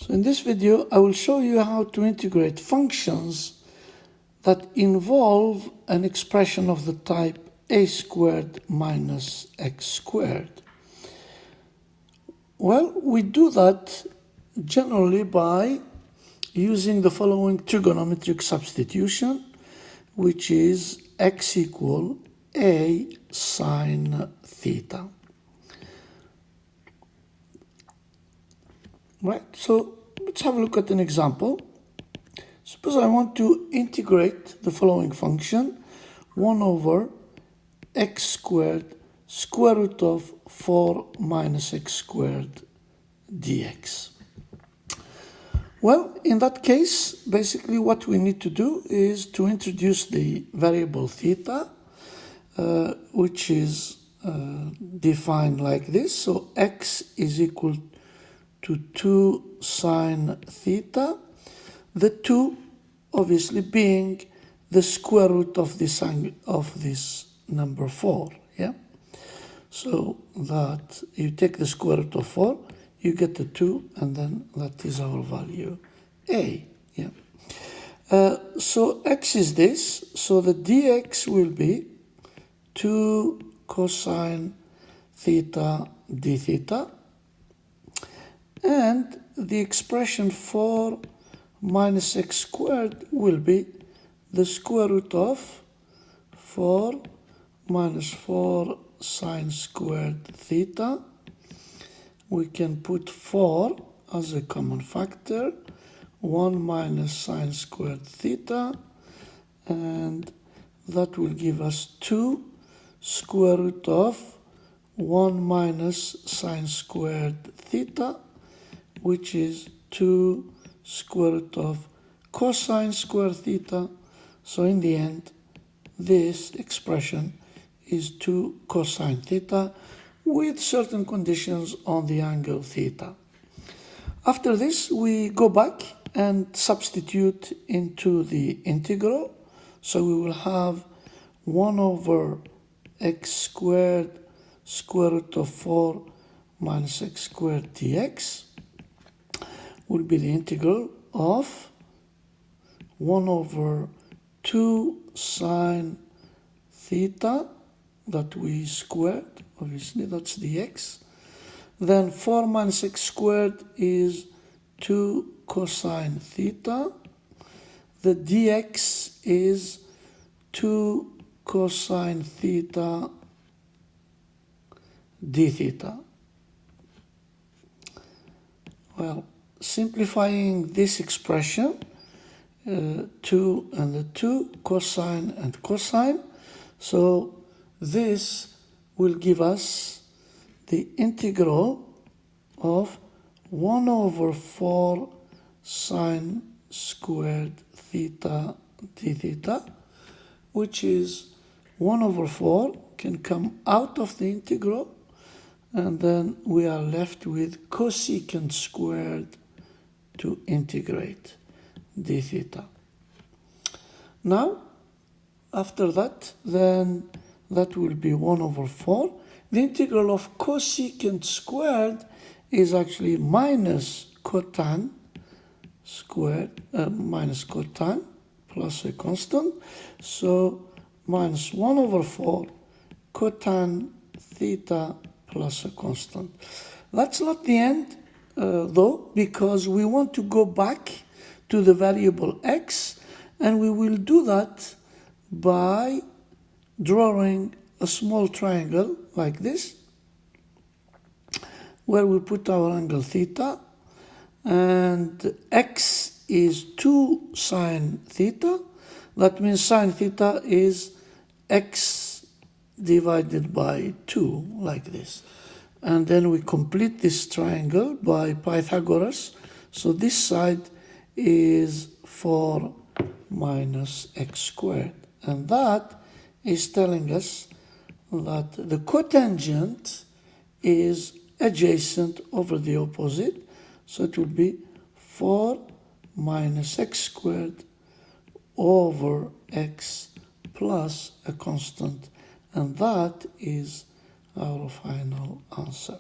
So in this video, I will show you how to integrate functions that involve an expression of the type a squared minus x squared. Well, we do that generally by using the following trigonometric substitution, which is x equal a sine theta. Right, so let's have a look at an example. Suppose I want to integrate the following function, 1 over x squared square root of 4 minus x squared dx. Well, in that case, basically what we need to do is to introduce the variable theta, which is defined like this. So x is equal to 2 sine theta, the 2 obviously being the square root of this number 4. Yeah. So that you take the square root of 4, you get the 2, and then that is our value a. Yeah. So x is this, so the dx will be 2 cosine theta d theta, and the expression 4 minus x squared will be the square root of 4 minus 4 sine squared theta. We can put 4 as a common factor, 1 minus sine squared theta, and that will give us 2 square root of 1 minus sine squared theta, which is 2 square root of cosine squared theta. So in the end, this expression is 2 cosine theta with certain conditions on the angle theta. After this, we go back and substitute into the integral. So we will have 1 over x squared square root of 4 minus x squared dx will be the integral of 1 over 2 sine theta that we squared, obviously that's dx. Then 4 minus x squared is 2 cosine theta. The dx is 2 cosine theta d theta. Well, simplifying this expression, 2 and the 2, cosine and cosine, so this will give us the integral of 1 over 4 sine squared theta d theta, which is 1 over 4 can come out of the integral, and then we are left with cosecant squared to integrate d theta. Now, after that, then that will be 1 over 4. The integral of cosecant squared is actually minus cotan squared, minus cotan plus a constant. So minus 1 over 4 cotan theta plus a constant. That's not the end, though, because we want to go back to the variable x, and we will do that by drawing a small triangle like this, where we put our angle theta, and x is 2 sine theta. That means sine theta is x divided by 2, like this. And then we complete this triangle by Pythagoras. So this side is 4 minus x squared. And that is telling us that the cotangent is adjacent over the opposite. So it will be 4 minus x squared over x plus a constant. And that is our final answer.